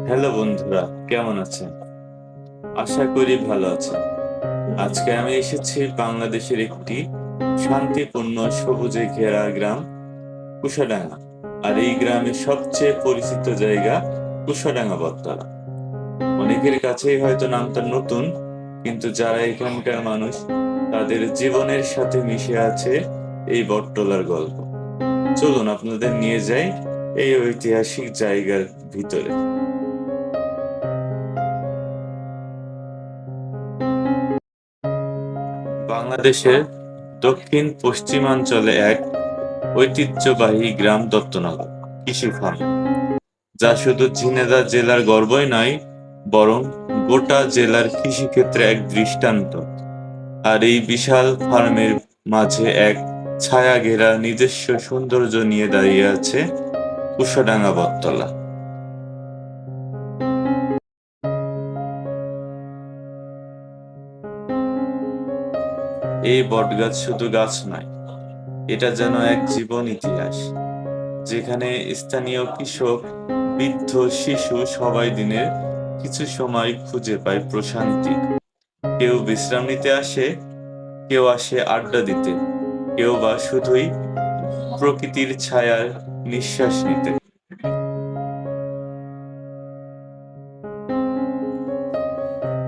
Hello বন্ধুরা, কেমন আছেন? আশা করি ভালো আছেন। আজকে আমি এসেছি বাংলাদেশের একটি শান্তিপূর্ণ সবুজে ঘেরা গ্রাম কুশাডাঙ্গা। আর এই গ্রামের সবচেয়ে পরিচিত জায়গা কুশাডাঙ্গা বটতলা। অনেকের কাছেই হয়তো নামটা নতুন, কিন্তু যারা এখানকার মানুষ তাদের জীবনের সাথে মিশে আছে এই বটতলার গল্প। চলুন আপনাদের নিয়ে যাই এই ঐতিহাসিক জায়গার ভিতরে। বাংলাদেশের দক্ষিণ পশ্চিমাঞ্চলে এক ঐতিহ্যবাহী গ্রাম দত্তনগর কৃষি ফার্ম, যা শুধু ঝিনাইদহ জেলার গর্বই নয়, বরং গোটা জেলার কৃষিক্ষেত্রে এক দৃষ্টান্ত। আর এই বিশাল ফার্মের মাঝে এক ছায়া ঘেরা নিজস্ব সৌন্দর্য নিয়ে দাঁড়িয়ে আছে কুশাডাঙ্গা বটতলা। এই বটগাছ শুধু গাছ নয়, এটা যেন এক জীবন ইতিহাস, যেখানে স্থানীয় কৃষক, বৃদ্ধ, শিশু সবাই দিনের কিছু সময় খুঁজে পায় প্রশান্তি। কেউ বিশ্রাম নিতে আসে, কেউ আসে আড্ডা দিতে, কেউ বা শুধুই প্রকৃতির ছায়ার নিঃশ্বাস নিতে।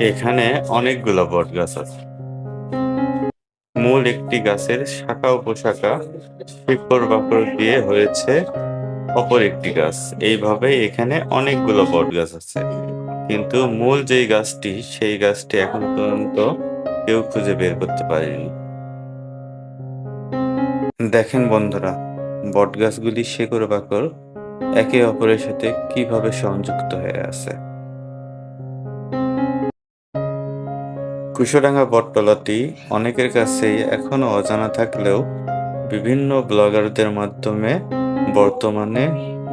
এখানে অনেকগুলো বট গাছ আছে। মূল একটি গাছের শাখা উপশাখা, শিকড় বাকড় দিয়ে হয়েছে অপর একটি গাছ। এইভাবে এখানে অনেকগুলো বট গাছ আছে, কিন্তু মূল যেই গাছটি সেই গাছটি এখন পর্যন্ত কেউ খুঁজে বের করতে পারেনি। দেখেন বন্ধুরা, বট গাছগুলি শেকড় বাকড় একে অপরের সাথে কিভাবে সংযুক্ত হয়ে আছে। কুশাডাঙ্গা বটতলাটি অনেকের কাছেই এখনো অজানা থাকলেও বিভিন্ন ব্লগারদের মাধ্যমে বর্তমানে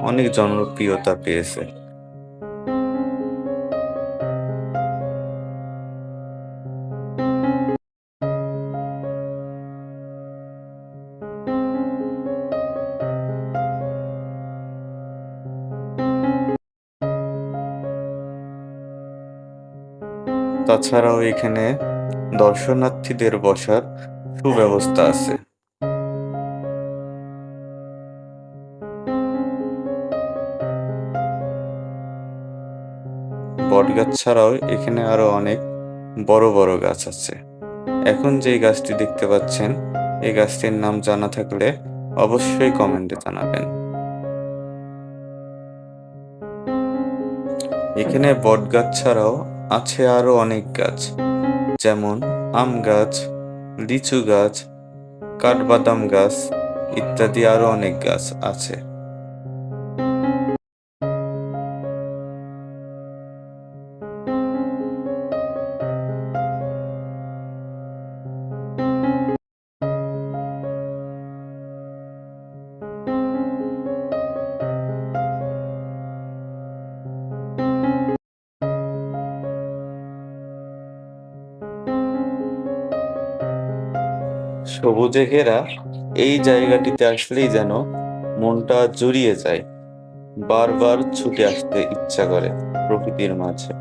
অনেক জনপ্রিয়তা পেয়েছে। তাছাড়াও এখানে দর্শনার্থীদের বসার সুব্যবস্থা আছে। বটগাছ ছাড়াও এখানে আরো অনেক বড় বড় গাছ আছে। এখন যেই গাছটি দেখতে পাচ্ছেন, এই গাছটির নাম জানা থাকলে অবশ্যই কমেন্টে জানাবেন। এখানে বটগাছ ছাড়াও আছে আরো অনেক গাছ, যেমন আম গাছ, লিচু গাছ, কাঠবাদাম গাছ ইত্যাদি আরো অনেক গাছ আছে। সবুজে ঘেরা এই জায়গাটিতে আসলেই যেন মনটা জুড়িয়ে যায়, বারবার ছুটে আসতে ইচ্ছা করে প্রকৃতির মাঝে।